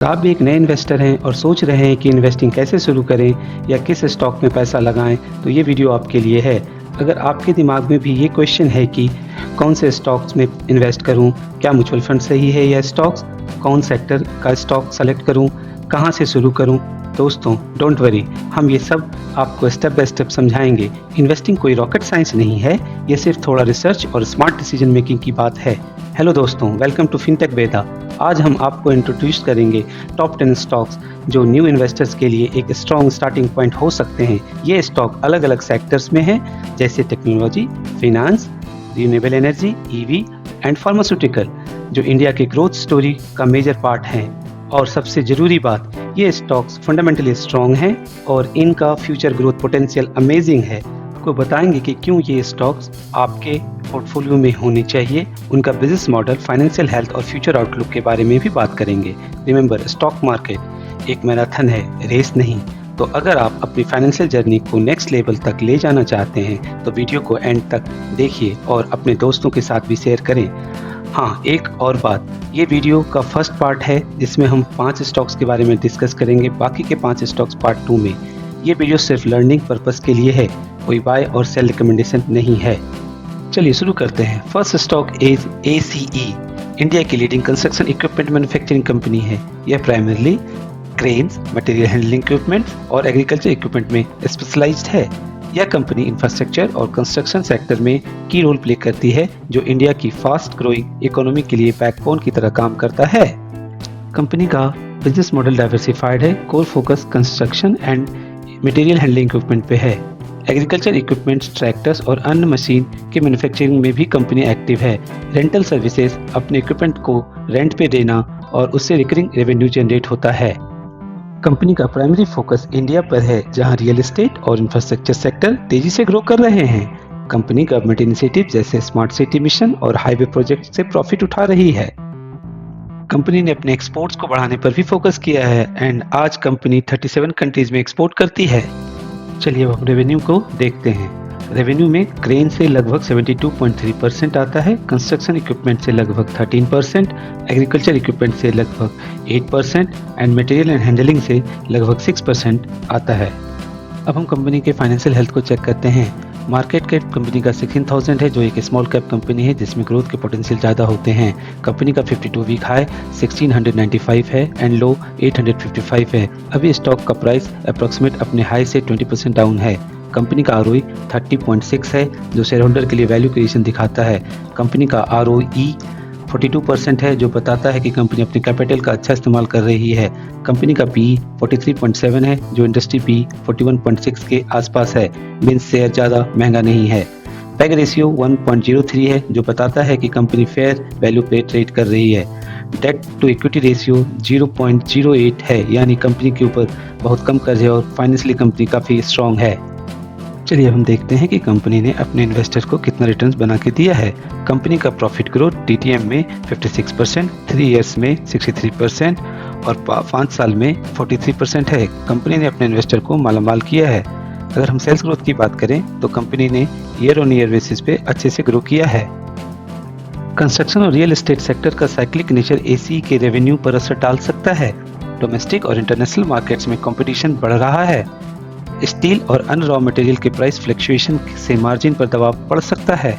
आप भी एक नए इन्वेस्टर हैं और सोच रहे हैं कि इन्वेस्टिंग कैसे शुरू करें या किस स्टॉक में पैसा लगाएं, तो ये वीडियो आपके लिए है। अगर आपके दिमाग में भी ये क्वेश्चन है कि कौन से स्टॉक्स में इन्वेस्ट करूं, क्या म्यूचुअल फंड सही है या स्टॉक्स, कौन सेक्टर का स्टॉक सेलेक्ट करूं, कहां से शुरू करूं, दोस्तों डोंट वरी, हम ये सब आपको स्टेप बाय स्टेप समझाएंगे। इन्वेस्टिंग कोई रॉकेट साइंस नहीं है, ये सिर्फ थोड़ा रिसर्च और स्मार्ट डिसीजन मेकिंग की बात है। हेलो दोस्तों, वेलकम टू फिनटेक वेदा। आज हम आपको इंट्रोड्यूस करेंगे टॉप 10 स्टॉक्स जो न्यू इन्वेस्टर्स के लिए एक स्ट्रॉन्ग स्टार्टिंग पॉइंट हो सकते हैं। ये स्टॉक अलग अलग सेक्टर्स में हैं, जैसे technology, finance, renewable energy, EV and pharmaceutical, जो इंडिया के ग्रोथ स्टोरी का मेजर पार्ट हैं। और सबसे ज़रूरी बात, ये स्टॉक्स फंडामेंटली स्ट्रॉन्ग हैं और इनका फ्यूचर ग्रोथ पोटेंशियल अमेजिंग है। आपको बताएंगे कि क्यों ये स्टॉक्स आपके पोर्टफोलियो में होने चाहिए, उनका बिजनेस मॉडल, फाइनेंशियल हेल्थ और फ्यूचर आउटलुक के बारे में भी बात करेंगे। रिमेंबर, स्टॉक मार्केट एक मैराथन है, रेस नहीं। तो अगर आप अपनी फाइनेंशियल जर्नी को नेक्स्ट लेवल तक ले जाना चाहते हैं तो वीडियो को एंड तक देखिए और अपने दोस्तों के साथ भी शेयर करें। हाँ, एक और बात, ये वीडियो का फर्स्ट पार्ट है जिसमें हम 5 स्टॉक्स के बारे में डिस्कस करेंगे, बाकी के 5 स्टॉक्स पार्ट 2 में। ये वीडियो सिर्फ लर्निंग पर्पस के लिए है, कोई बाय और सेल रिकमेंडेशन नहीं है। चलिए शुरू करते हैं। First stock is ACE, India की leading construction equipment manufacturing company है। यह primarily cranes, material handling equipment और एग्रीकल्चर इक्विपमेंट में स्पेशलाइज्ड है। यह कंपनी इंफ्रास्ट्रक्चर और कंस्ट्रक्शन सेक्टर में की रोल प्ले करती है, जो इंडिया की फास्ट ग्रोइंग इकोनॉमी के लिए बैकबोन की तरह काम करता है। कंपनी का बिजनेस मॉडल डाइवर्सिफाइड है, core focus construction and material handling equipment पे है। एग्रीकल्चर इक्विपमेंट्स, ट्रैक्टर्स और अन्य मशीन के मैन्युफैक्चरिंग में भी कंपनी एक्टिव है। रेंटल सर्विसेज, अपने इक्विपमेंट को रेंट पे देना और उससे रिकरिंग रेवेन्यू जनरेट होता है। कंपनी का प्राइमरी फोकस इंडिया पर है, जहां रियल एस्टेट और इंफ्रास्ट्रक्चर सेक्टर तेजी से ग्रो कर रहे हैं। कंपनी गवर्नमेंट इनिशिएटिव जैसे स्मार्ट सिटी मिशन और हाईवे प्रोजेक्ट से प्रॉफिट उठा रही है। कंपनी ने अपने एक्सपोर्ट्स को बढ़ाने पर भी फोकस किया है एंड आज कंपनी 37 कंट्रीज में एक्सपोर्ट करती है। चलिए अब रेवेन्यू को देखते हैं। रेवेन्यू में क्रेन से लगभग 72.3% आता है, कंस्ट्रक्शन इक्विपमेंट से लगभग 13%, एग्रीकल्चर इक्विपमेंट से लगभग 8% एंड मटेरियल एंड हैंडलिंग से लगभग 6% आता है। अब हम कंपनी के फाइनेंशियल हेल्थ को चेक करते हैं। मार्केट कैप कंपनी का 16,000 है, जो एक स्मॉल कैप कंपनी है जिसमें ग्रोथ के पोटेंशियल ज़्यादा होते हैं। कंपनी का 52 वीक हाई 1695 है एंड लो 855 है। अभी स्टॉक का प्राइस अप्रॉक्सीमेट अपने हाई से 20% डाउन है। कंपनी का ROE 30.6 है, जो शेयर होल्डर के लिए वैल्यू क्रिएशन दिखाता है। कंपनी का ROE 42% है, जो बताता है कि कंपनी अपने कैपिटल का अच्छा इस्तेमाल कर रही है। कंपनी का PE 43.7 है, जो इंडस्ट्री PE 41.6 के आसपास है, मीन्स शेयर ज़्यादा महंगा नहीं है। पैग रेशियो 1.03 है, जो बताता है कि कंपनी फेयर वैल्यू पे ट्रेड कर रही है। डेट टू इक्विटी रेशियो 0.08 है, यानी कंपनी के ऊपर बहुत कम कर्ज है और फाइनेंशियली कंपनी काफ़ी स्ट्रॉन्ग है। चलिए अब हम देखते हैं कि कंपनी ने अपने इन्वेस्टर को कितना रिटर्न्स बना के दिया है। कंपनी का प्रॉफिट ग्रोथ TTM में 56%, 3 इयर्स में 63% और 5 साल में 43% है। कंपनी ने अपने इन्वेस्टर को मालामाल किया है। अगर हम सेल्स ग्रोथ की बात करें तो कंपनी ने ईयर ऑन ईयर बेसिस पे अच्छे से ग्रो किया है। कंस्ट्रक्शन और रियल एस्टेट सेक्टर का साइक्लिक नेचर ACE के रेवेन्यू पर असर डाल सकता है। डोमेस्टिक और इंटरनेशनल मार्केट्स में कंपटीशन बढ़ रहा है। स्टील और अन्य रॉ मटेरियल के प्राइस फ्लक्चुएशन से मार्जिन पर दबाव पड़ सकता है।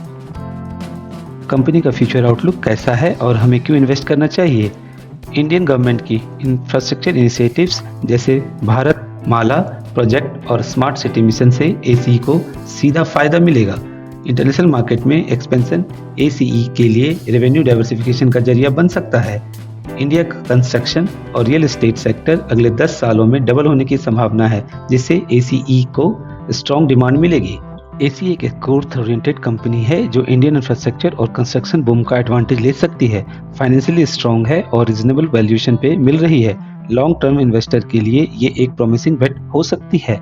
कंपनी का फ्यूचर आउटलुक कैसा है और हमें क्यों इन्वेस्ट करना चाहिए? इंडियन गवर्नमेंट की इंफ्रास्ट्रक्चर इनिशिएटिव्स जैसे भारत माला प्रोजेक्ट और स्मार्ट सिटी मिशन से ACE को सीधा फायदा मिलेगा। इंटरनेशनल मार्केट में एक्सपेंशन ACE के लिए रेवेन्यू डाइवर्सिफिकेशन का जरिया बन सकता है। इंडिया का कंस्ट्रक्शन और रियल एस्टेट सेक्टर अगले 10 सालों में डबल होने की संभावना है, जिससे ACE को स्ट्रॉन्ग डिमांड मिलेगी। ACE एक ग्रोथ ओरिएंटेड कंपनी है जो इंडियन इंफ्रास्ट्रक्चर और कंस्ट्रक्शन बूम का एडवांटेज ले सकती है। फाइनेंशियली स्ट्रॉन्ग है और रीजनेबल वैल्यूएशन पे मिल रही है। लॉन्ग टर्म इन्वेस्टर के लिए ये एक प्रॉमिसिंग बेट हो सकती है।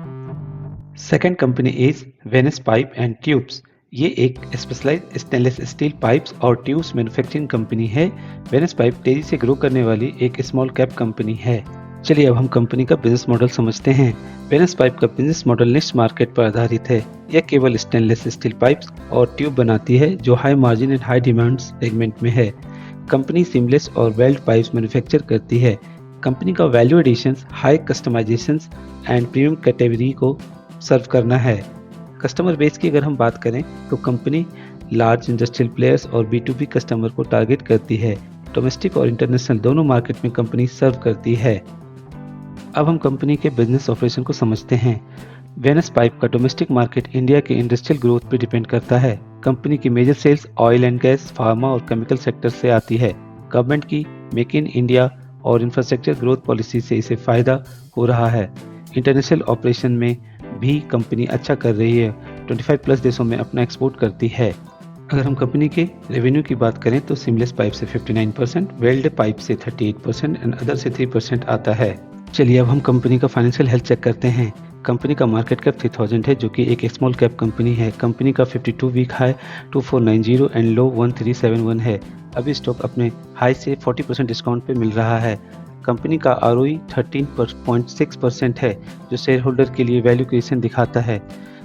Second company is Venice pipe and tubes. ये एक स्पेशलाइज्ड स्टेनलेस स्टील पाइप्स और ट्यूब्स मैन्युफैक्चरिंग कंपनी है। वेनिस पाइप तेजी से ग्रो करने वाली एक स्मॉल कैप कंपनी है। चलिए अब हम कंपनी का बिजनेस मॉडल समझते हैं। वेनिस पाइप का बिजनेस मॉडल निश मार्केट पर आधारित है। यह केवल स्टेनलेस स्टील पाइप्स और ट्यूब बनाती है जो high margin and high demand segment में है। कंपनी सीमलेस और वेल्ड पाइप्स मैन्युफैक्चर करती है। कंपनी का value additions, high customisations and premium category को सर्व करना है। कस्टमर बेस की अगर हम बात करें तो कंपनी लार्ज इंडस्ट्रियल प्लेयर्स और B2B कस्टमर को टारगेट करती है। डोमेस्टिक और इंटरनेशनल दोनों मार्केट में कंपनी सर्व करती है। अब हम कंपनी के बिजनेस ऑपरेशन को समझते हैं। वेनस पाइप का डोमेस्टिक मार्केट इंडिया के इंडस्ट्रियल ग्रोथ पर डिपेंड करता है। कंपनी की major sales oil and gas, pharma और केमिकल सेक्टर से आती है। गवर्नमेंट की मेक इन इंडिया और इंफ्रास्ट्रक्चर ग्रोथ पॉलिसी से इसे फायदा हो रहा है। इंटरनेशनल ऑपरेशन में भी कंपनी अच्छा कर रही है। 25 प्लस देशों में अपना एक्सपोर्ट करती है। अगर हम कंपनी के रेवेन्यू की बात करें तो सीमलेस पाइप से 59%, वेल्ड पाइप से 38% एंड अदर से 3% आता है। चलिए अब हम कंपनी का फाइनेंशियल हेल्थ चेक करते हैं। कंपनी का मार्केट कैप 3000 है, जो कि एक स्मॉल कैप कंपनी है। कंपनी का 52 वीक हाई 2490 एंड लो 1371 है। अभी स्टॉक अपने हाई से 40% डिस्काउंट पे मिल रहा है। कंपनी का ROE 13.6% है, जो शेयर होल्डर के लिए वैल्यू क्रिएशन दिखाता है।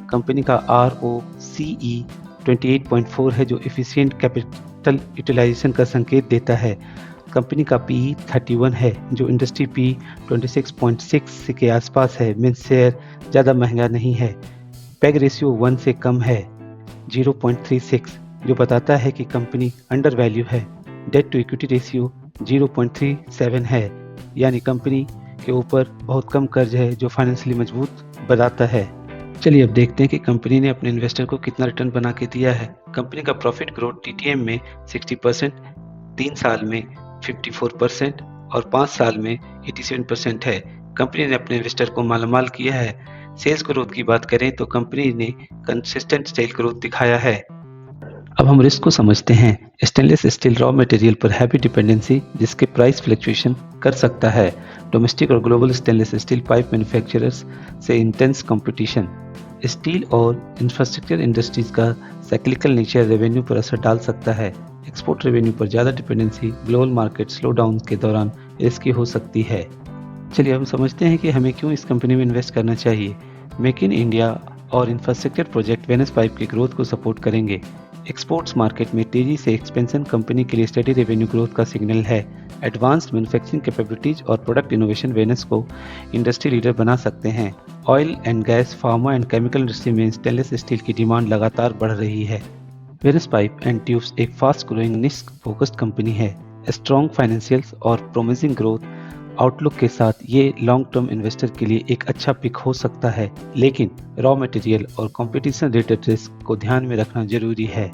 कंपनी का ROCE 28.4 है, जो एफिशिएंट कैपिटल यूटिलाइजेशन का संकेत देता है। कंपनी का PE 31 है, जो इंडस्ट्री PE 26.6 के आसपास है। मीन्स शेयर ज़्यादा महंगा नहीं है। पैग रेशियो 1 से कम है, 0.36, जो बताता है कि कंपनी अंडर वैल्यू है। डेट टू इक्विटी रेशियो 0.37 है, यानी कंपनी के ऊपर बहुत कम कर्ज है, जो फाइनेंशियली मजबूत बताता है। चलिए अब देखते हैं कि कंपनी ने अपने इन्वेस्टर को कितना रिटर्न बना के दिया है। कंपनी का प्रॉफिट ग्रोथ TTM में 60%, 3 साल में 54% और 5 साल में 87% है। कंपनी ने अपने इन्वेस्टर को मालामाल किया है। सेल्स ग्रोथ की बात करें तो कंपनी ने कंसिस्टेंट सेल ग्रोथ दिखाया है। अब हम रिस्क को समझते हैं। स्टेनलेस स्टील रॉ मटेरियल पर हैवी डिपेंडेंसी, जिसके प्राइस फ्लक्चुएशन कर सकता है। डोमेस्टिक और global stainless steel pipe manufacturers से इंटेंस कंपटीशन। स्टील और इंफ्रास्ट्रक्चर इंडस्ट्रीज का साइक्लिकल नेचर रेवेन्यू पर असर डाल सकता है। एक्सपोर्ट रेवेन्यू पर ज़्यादा dependency global market slow down के दौरान रिस्की हो सकती है। चलिए हम समझते हैं कि हमें क्यों इस कंपनी में इन्वेस्ट करना चाहिए। मेक इन इंडिया और इंफ्रास्ट्रक्चर प्रोजेक्ट वेनस पाइप की ग्रोथ को सपोर्ट करेंगे। एक्सपोर्ट्स मार्केट में तेजी से एक्सपेंशन कंपनी के लिए स्टडी रेवेन्यू ग्रोथ का सिग्नल है। एडवांस्ड मैन्युफैक्चरिंग कैपेबिलिटीज और प्रोडक्ट इनोवेशन वेनस को इंडस्ट्री लीडर बना सकते हैं। Oil and gas, pharma and chemical industry में स्टेनलेस स्टील की डिमांड लगातार बढ़ रही है। वेनस पाइप एंड ट्यूब्स एक फास्ट ग्रोइंग निश फोकस्ड कंपनी है। स्ट्रॉन्ग फाइनेंशियल्स और प्रोमिसिंग ग्रोथ आउटलुक के साथ ये लॉन्ग टर्म इन्वेस्टर के लिए एक अच्छा पिक हो सकता है, लेकिन रॉ मटेरियल और कंपटीशन रिलेटेड रिस्क को ध्यान में रखना जरूरी है।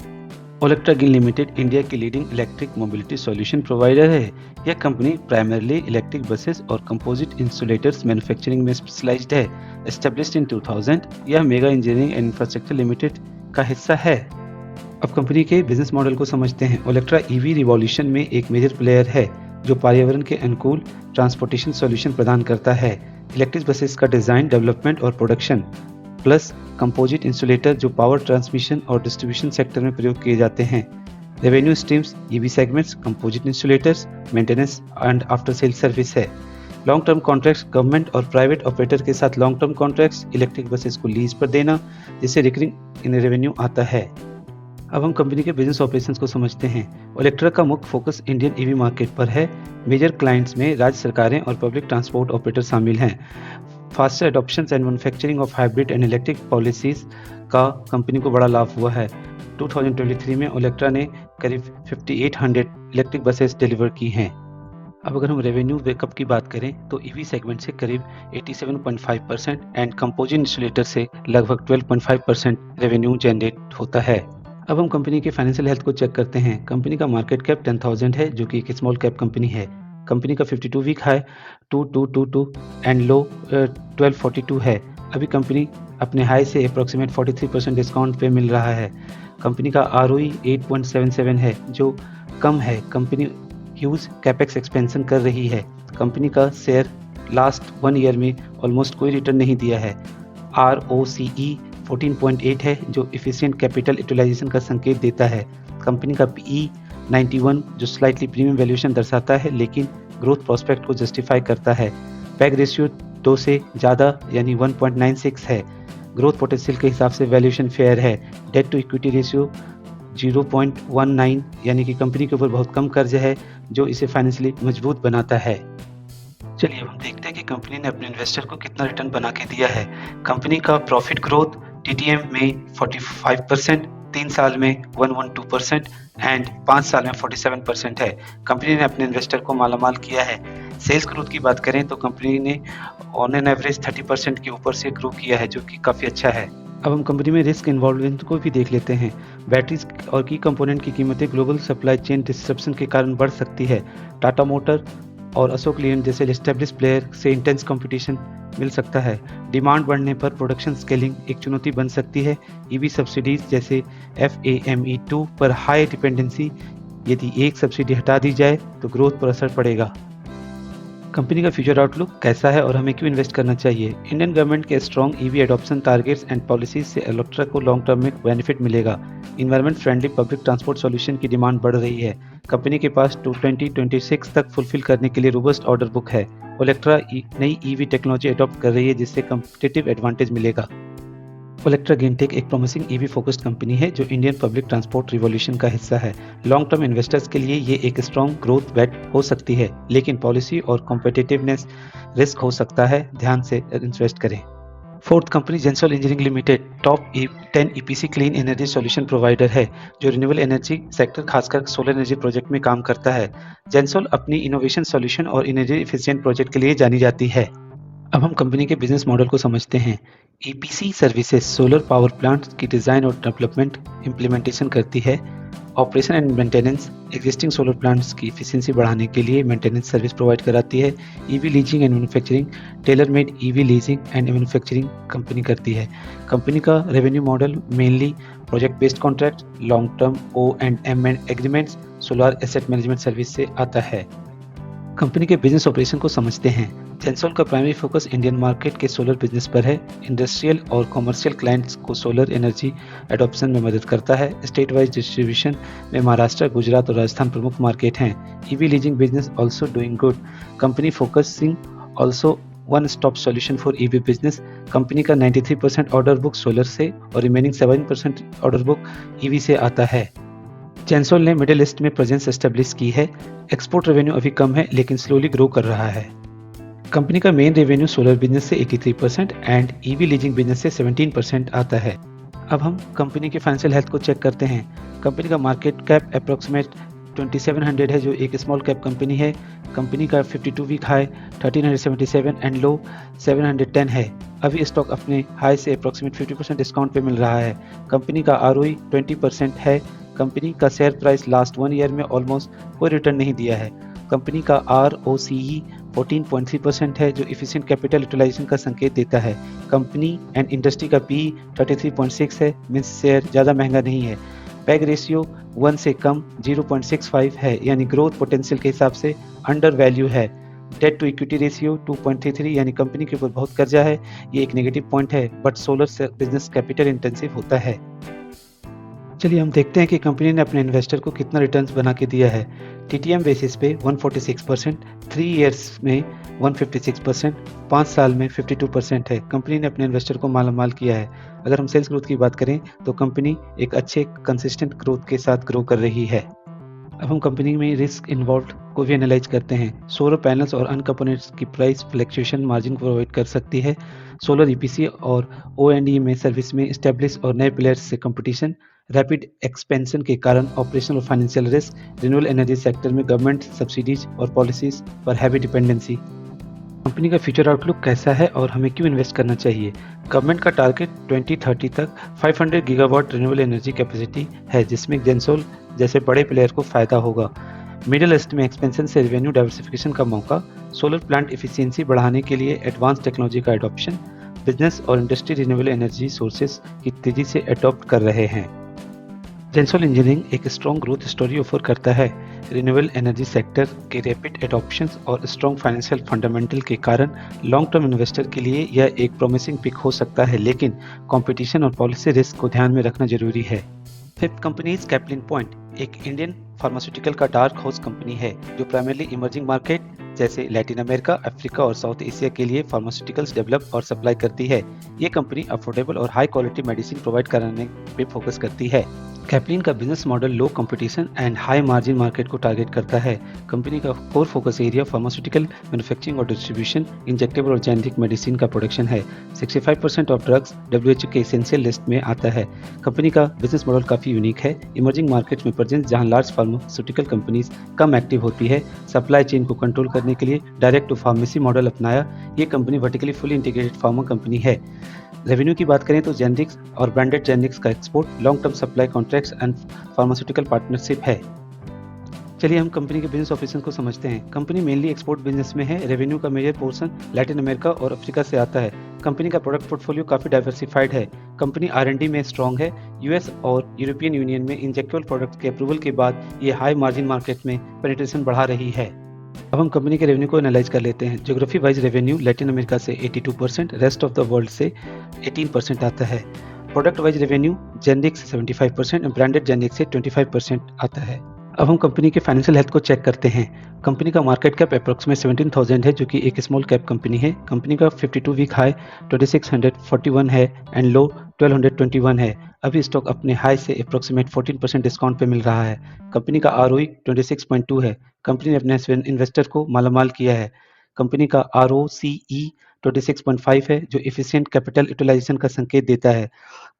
ओलेक्ट्रा गिल लिमिटेड इंडिया की leading electric mobility solution provider है। यह कंपनी प्राइमरली इलेक्ट्रिक बसेस और कंपोजिट इंसुलेटर्स मैन्युफैक्चरिंग में स्पेशलाइज्ड है। एस्टेब्लिश्ड इन 2000, यह mega engineering and infrastructure limited का हिस्सा है। अब कंपनी के बिजनेस मॉडल को समझते हैं। ओलेक्ट्रा EV रिवॉल्यूशन में एक मेजर प्लेयर है, जो पर्यावरण के अनुकूल ट्रांसपोर्टेशन सॉल्यूशन प्रदान करता है। इलेक्ट्रिक बसेस का डिजाइन, डेवलपमेंट और प्रोडक्शन, प्लस कंपोजिट इंसुलेटर जो पावर ट्रांसमिशन और डिस्ट्रीब्यूशन सेक्टर में प्रयोग किए जाते हैं। Revenue streams EV segments, composite insulators, maintenance and after sale service है। लॉन्ग टर्म कॉन्ट्रैक्ट्स, गवर्नमेंट और प्राइवेट ऑपरेटर के साथ long term contracts, electric buses को लीज पर देना, जिससे रिकरिंग इन रेवेन्यू आता है। अब हम कंपनी के बिजनेस ऑपरेशंस को समझते हैं। ओलेक्ट्रा का मुख्य फोकस इंडियन EV मार्केट पर है। मेजर क्लाइंट्स में राज्य सरकारें और पब्लिक ट्रांसपोर्ट ऑपरेटर शामिल हैं। Faster adoption and manufacturing of hybrid and electric policies का कंपनी को बड़ा लाभ हुआ है। 2023 में ओलेक्ट्रा ने करीब 5800 इलेक्ट्रिक बसेस डिलीवर की हैं। अब अगर हम रेवेन्यू ब्रेकअप की बात करें तो EV सेगमेंट से करीब 87.5% एंड कंपोजिट इंसुलेटर से लगभग 12.5% रेवेन्यू जनरेट होता है। अब हम कंपनी के फाइनेंशियल हेल्थ को चेक करते हैं। कंपनी का मार्केट कैप 10,000 है, जो कि एक स्मॉल कैप कंपनी है। कंपनी का 52 वीक हाई 2222 एंड लो 1242 है। अभी कंपनी अपने हाई से अप्रॉक्सीमेट 43% डिस्काउंट पे मिल रहा है। कंपनी का ROE 8.77 है, जो कम है। कंपनी ह्यूज कैपेक्स एक्सपेंशन कर रही है। कंपनी का शेयर लास्ट 1 ईयर में ऑलमोस्ट कोई रिटर्न नहीं दिया है। ROCE 14.8 है, जो एफिशिएंट कैपिटल यूटिलाइजेशन का संकेत देता है। कंपनी का PE 91, जो स्लाइटली प्रीमियम वैल्यूएशन दर्शाता है, लेकिन ग्रोथ प्रोस्पेक्ट को जस्टिफाई करता है। पैग रेशियो 2 से ज़्यादा यानी 1.96 है। ग्रोथ पोटेंशियल के हिसाब से वैल्यूएशन फेयर है। डेट टू इक्विटी रेशियो 0.19, यानी कि कंपनी के ऊपर बहुत कम कर्ज है, जो इसे फाइनेंशियली मजबूत बनाता है। चलिए अब हम देखते हैं कि कंपनी ने अपने इन्वेस्टर को कितना रिटर्न बना के दिया है। कंपनी का प्रॉफिट ग्रोथ टीटीएम में 45%, 3 साल में 112% एंड 5 साल में 47% है। कंपनी ने अपने इन्वेस्टर को मालामाल किया है। सेल्स ग्रोथ की बात करें तो कंपनी ने ऑन एन एवरेज 30% के ऊपर से ग्रो किया है, जो कि काफ़ी अच्छा है। अब हम कंपनी में रिस्क इन्वॉल्वमेंट को भी देख लेते हैं। बैटरीज और की कंपोनेंट की कीमतें ग्लोबल सप्लाई चेन डिसरप्शन के कारण बढ़ सकती है। टाटा मोटर और अशोक लेलैंड जैसे एस्टेब्लिश प्लेयर से इंटेंस कंपटीशन मिल सकता है। डिमांड बढ़ने पर प्रोडक्शन स्केलिंग एक चुनौती बन सकती है। ईवी सब्सिडीज जैसे FAME2 पर हाई डिपेंडेंसी, यदि एक सब्सिडी हटा दी जाए तो ग्रोथ पर असर पड़ेगा। कंपनी का फ्यूचर आउटलुक कैसा है और हमें क्यों इन्वेस्ट करना चाहिए? इंडियन गवर्नमेंट के strong EV adoption targets and policies से इलेक्ट्रा को लॉन्ग टर्म में बेनिफिट मिलेगा। Environment friendly public transport solution की डिमांड बढ़ रही है। कंपनी के पास 2026 तक फुलफिल करने के लिए रोबस्ट ऑर्डर बुक है। इलेक्ट्रा नई ईवी टेक्नोलॉजी अडॉप्ट कर रही है, जिससे कम्पिटिटिव एडवांटेज मिलेगा। इलेक्ट्रा गेनटेक एक प्रॉमिसिंग ईवी फोकस्ड कंपनी है जो इंडियन पब्लिक ट्रांसपोर्ट रिवॉल्यूशन का हिस्सा है। लॉन्ग टर्म इन्वेस्टर्स के लिए ये एक स्ट्रॉन्ग ग्रोथ बेट हो सकती है, लेकिन पॉलिसी और कॉम्पिटिटिवनेस रिस्क हो सकता है। ध्यान से इन्वेस्ट करें। Fourth company Gensol engineering limited top 10 EPC clean energy solution provider है, जो रिन्यूएबल एनर्जी सेक्टर खासकर सोलर एनर्जी प्रोजेक्ट में काम करता है। जेंसोल अपनी इनोवेशन सॉल्यूशन और एनर्जी एफिशिएंट प्रोजेक्ट के लिए जानी जाती है। अब हम कंपनी के बिजनेस मॉडल को समझते हैं। EPC services solar power plant की डिज़ाइन और डेवलपमेंट इम्प्लीमेंटेशन करती है। Operation and maintenance existing solar plants की एफिशिएंसी बढ़ाने के लिए मेंटेनेंस सर्विस प्रोवाइड कराती है। EV leasing and manufacturing tailor made EV leasing and manufacturing company करती है। कंपनी का revenue model mainly project based contract, long term O&M agreements, solar asset management service से आता है। कंपनी के बिजनेस ऑपरेशन को समझते हैं। जेंसोल का प्राइमरी फोकस इंडियन मार्केट के सोलर बिजनेस पर है। इंडस्ट्रियल और कमर्शियल क्लाइंट्स को सोलर एनर्जी एडॉप्शन में मदद करता है। स्टेट वाइज डिस्ट्रीब्यूशन में महाराष्ट्र, गुजरात और राजस्थान प्रमुख मार्केट हैं। EV leasing business also doing good. Company focusing also one stop solution for EV business. Company का 93% ऑर्डर बुक सोलर से और रिमेनिंग 7% ऑर्डर बुक EV से आता है। जेंसोल ने मिडिल ईस्ट में प्रेजेंस एस्टेब्लिश की है। एक्सपोर्ट रेवेन्यू अभी कम है, लेकिन स्लोली ग्रो कर रहा है। कंपनी का मेन रेवेन्यू सोलर बिजनेस से 83% एंड EV लीजिंग बिजनेस से 17% आता है। अब हम कंपनी के फाइनेंशियल हेल्थ को चेक करते हैं। कंपनी का मार्केट कैप अप्रोक्सीमेट 2700 है, जो एक स्मॉल कैप कंपनी है। कंपनी का 52 वीक हाई 1377 एंड लो 710 है। अभी स्टॉक अपने हाई से अप्रोक्सीमेट 50% डिस्काउंट पे मिल रहा है। कंपनी का ROE 20% है। कंपनी का शेयर प्राइस लास्ट 1 ईयर में ऑलमोस्ट कोई रिटर्न नहीं दिया है। कंपनी का ROCE 14.3% है, जो इफिशिएंट कैपिटल यूटिलाइजेशन का संकेत देता है। कंपनी एंड इंडस्ट्री का PE 33.6 है, मींस शेयर ज़्यादा महंगा नहीं है। पैग रेशियो 1 से कम 0.65 है, यानी ग्रोथ पोटेंशियल के हिसाब से अंडर वैल्यू है। डेट टू इक्विटी रेशियो 2.33, यानी कंपनी के ऊपर बहुत कर्जा है। ये एक नेगेटिव पॉइंट है, but solar business capital intensive होता है। चलिए हम देखते हैं कि कंपनी ने अपने इन्वेस्टर को कितना रिटर्न्स बना के दिया है। TTM बेसिस पे 146%, 3 इयर्स में 156%, 5 साल में 52% है। कंपनी ने अपने इन्वेस्टर को मालामाल किया है। अगर हम सेल्स ग्रोथ की बात करें तो कंपनी एक अच्छे कंसिस्टेंट ग्रोथ के साथ ग्रो कर रही है। अब हम कंपनी में रिस्क इन्वॉल्व को भी एनालाइज करते हैं। सोलर पैनल्स और अन्य कंपोनेंट्स की प्राइस फ्लक्चुएशन मार्जिन को प्रोवाइड कर सकती है। सोलर EPC और O&E में सर्विस में एस्टेब्लिश और नए प्लेयर्स से कंपटीशन, रैपिड एक्सपेंशन के कारण ऑपरेशनल और financial risk, renewable energy sector में गवर्नमेंट सब्सिडीज और पॉलिसीज पर हैवी डिपेंडेंसी। कंपनी का फ्यूचर आउटलुक कैसा है और हमें क्यों इन्वेस्ट करना चाहिए? गवर्नमेंट का टारगेट 2030 तक 500 गीगावाट रिन्यूएबल एनर्जी कैपेसिटी है, जिसमें जेंसोल जैसे बड़े प्लेयर को फायदा होगा। मिडिल ईस्ट में एक्सपेंशन से रेवेन्यू डाइवर्सिफिकेशन का मौका, सोलर प्लांट एफिशिएंसी बढ़ाने के लिए एडवांस टेक्नोलॉजी का एडॉप्शन, बिजनेस और इंडस्ट्री रिन्यूएबल एनर्जी सोर्सेज की तेजी से अडॉप्ट कर रहे हैं। जेंसोल इंजीनियरिंग एक स्ट्रॉन्ग ग्रोथ स्टोरी ऑफर करता है। रिन्यूएबल एनर्जी सेक्टर के रैपिड एडॉप्शन और स्ट्रॉन्ग फाइनेंशियल फंडामेंटल के कारण लॉन्ग टर्म इन्वेस्टर के लिए यह एक प्रॉमिसिंग पिक हो सकता है, लेकिन कंपटीशन और पॉलिसी रिस्क को ध्यान में रखना जरूरी है। Fifth company is Caplin point, एक इंडियन फार्मास्यूटिकल का डार्क हाउस कंपनी है जो प्राइमरली इमर्जिंग मार्केट जैसे लैटिन अमेरिका, अफ्रीका और साउथ एशिया के लिए फार्मास्यूटिकल्स डेवलप और सप्लाई करती है। ये कंपनी अफोर्डेबल और हाई क्वालिटी मेडिसिन प्रोवाइड कराने पे फोकस करती है। कैपलिन का business model low competition and high margin market को टारगेट करता है। कंपनी का core focus area pharmaceutical manufacturing और डिस्ट्रीब्यूशन, इंजेक्टेबल और जेनेरिक मेडिसिन का प्रोडक्शन है। 65% ऑफ ड्रग्स WHO के एसेंशियल लिस्ट में आता है। कंपनी का बिजनेस मॉडल काफ़ी यूनिक है। इमर्जिंग मार्केट में प्रेजेंस जहां large pharmaceutical companies come active होती है, सप्लाई चेन को कंट्रोल करने के लिए डायरेक्ट टू फार्मेसी मॉडल अपनाया। ये company vertically fully integrated pharma company है। रेवेन्यू की बात करें तो जेनरिक्स और ब्रांडेड जेनरिक्स का export, long term supply contracts and pharmaceutical partnership है। चलिए हम कंपनी के बिजनेस ऑपरेशन को समझते हैं। कंपनी मेनली एक्सपोर्ट बिजनेस में है। रेवेन्यू का मेजर पोर्शन लैटिन अमेरिका और अफ्रीका से आता है। कंपनी का प्रोडक्ट पोर्टफोलियो काफ़ी डाइवर्सिफाइड है। कंपनी R&D में स्ट्रॉन्ग है। यूएस और यूरोपियन यूनियन में इंजेक्टेबल प्रोडक्ट्स के अप्रूवल के बाद ये हाई मार्जिन मार्केट में पेनिट्रेशन बढ़ा रही है। अब हम कंपनी के रेवेन्यू को एनालाइज कर लेते हैं। Geography wise revenue Latin America से 82%, रेस्ट ऑफ द वर्ल्ड से 18% आता है। प्रोडक्ट वाइज रेवेन्यू जेनरिक से 75% और ब्रांडेड जेनरिक से 25% आता है। अब हम कंपनी के फाइनेंशियल हेल्थ को चेक करते हैं। कंपनी का मार्केट कैप अप्रोक्सीमेट 17,000 है, जो कि एक स्मॉल कैप कंपनी है। कंपनी का 52 वीक हाई 2641 है एंड लो 1221 है। अभी स्टॉक अपने हाई से अप्रोक्सीमेट 14% डिस्काउंट पे मिल रहा है। कंपनी का ROE 26.2 है। कंपनी ने अपने इन्वेस्टर को मालामाल किया है। कंपनी का ROCE 26.5 है, जो एफिशिएंट कैपिटल यूटिलाइजेशन का संकेत देता है।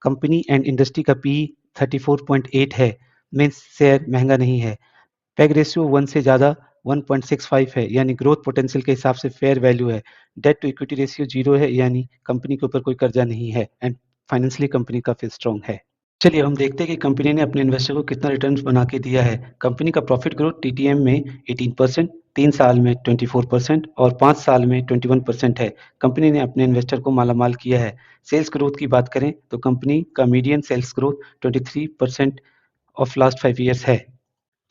कंपनी एंड इंडस्ट्री का PE 34.8 है। मीन्स शेयर महंगा नहीं है। पैग रेशियो 1 से ज़्यादा 1.65 है, यानी ग्रोथ पोटेंशियल के हिसाब से फेयर वैल्यू है। डेट टू इक्विटी रेशियो 0 है, यानी कंपनी के ऊपर कोई कर्जा नहीं है एंड फाइनेंशियली कंपनी काफ़ी स्ट्रॉन्ग है। चलिए हम देखते हैं कि कंपनी ने अपने इन्वेस्टर को कितना रिटर्न्स बना के दिया है। कंपनी का प्रॉफिट ग्रोथ TTM में 18%, 3 साल में 24% और 5 साल में 21% है। कंपनी ने अपने इन्वेस्टर को मालामाल किया है। सेल्स ग्रोथ की बात करें तो कंपनी का median sales growth 23% of last 5 years है।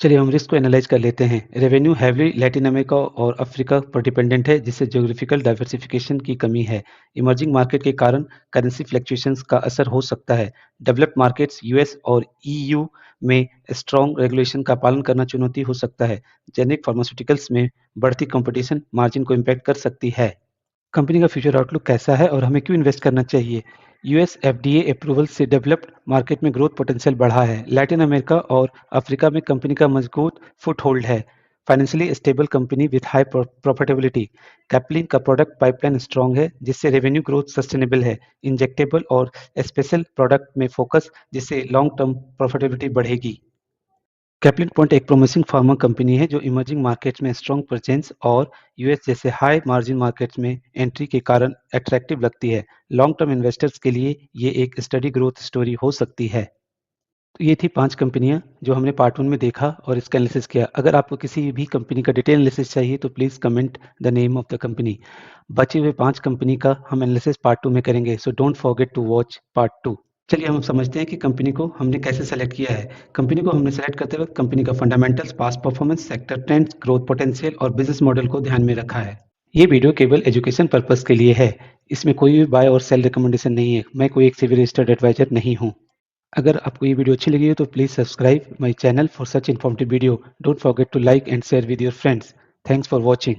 चलिए हम रिस्क को एनालाइज कर लेते हैं। रेवेन्यू हैवीली लैटिन अमेरिका और अफ्रीका पर डिपेंडेंट है, जिससे ज्योग्राफिकल डाइवर्सिफिकेशन की कमी है। इमर्जिंग मार्केट के कारण करेंसी फ्लक्चुएशंस का असर हो सकता है। डेवलप्ड मार्केट्स US और EU में स्ट्रॉन्ग रेगुलेशन का पालन करना चुनौती हो सकता है। जेनेरिक फार्मास्यूटिकल्स में बढ़ती कंपटीशन मार्जिन को इम्पैक्ट कर सकती है। कंपनी का फ्यूचर आउटलुक कैसा है और हमें क्यों इन्वेस्ट करना चाहिए? US FDA अप्रूवल से डेवलप्ड मार्केट में ग्रोथ पोटेंशियल बढ़ा है। लैटिन अमेरिका और अफ्रीका में कंपनी का मजबूत फुटहोल्ड है। Financially stable company with high profitability. Caplin का प्रोडक्ट पाइपलाइन स्ट्रॉन्ग है, जिससे रेवेन्यू ग्रोथ सस्टेनेबल है। इंजेक्टेबल और स्पेशल प्रोडक्ट में फोकस, जिससे लॉन्ग टर्म प्रॉफिटेबिलिटी बढ़ेगी। कैपलिन पॉइंट एक प्रोमिसिंग फार्मा कंपनी है, जो इमर्जिंग मार्केट्स में स्ट्रॉन्ग प्रेजेंस और यूएस जैसे हाई मार्जिन मार्केट्स में एंट्री के कारण अट्रैक्टिव लगती है। लॉन्ग टर्म इन्वेस्टर्स के लिए ये एक स्टडी ग्रोथ स्टोरी हो सकती है। तो ये थी 5 कंपनियां जो हमने पार्ट 1 में देखा और इसका एनालिसिस किया। अगर आपको किसी भी कंपनी का डिटेल एनालिसिस चाहिए तो please comment the name of the company. बचे हुए 5 कंपनी का हम एनालिसिस पार्ट 2 में करेंगे, so don't forget to watch part 2। चलिए हम समझते हैं कि कंपनी को हमने कैसे सेलेक्ट किया है। कंपनी को हमने सेलेक्ट करते वक्त कंपनी का fundamentals, past performance, sector trends, growth potential और बिजनेस मॉडल को ध्यान में रखा है। ये वीडियो केवल एजुकेशन पर्पस के लिए है। इसमें कोई भी बाय और सेल रिकमेंडेशन नहीं है। मैं कोई एक सेबी रजिस्टर्ड एडवाइजर नहीं हूँ। अगर आपको ये वीडियो अच्छी लगी हो तो please subscribe my channel for such informative video. Don't forget to like and share with your friends. Thanks for watching.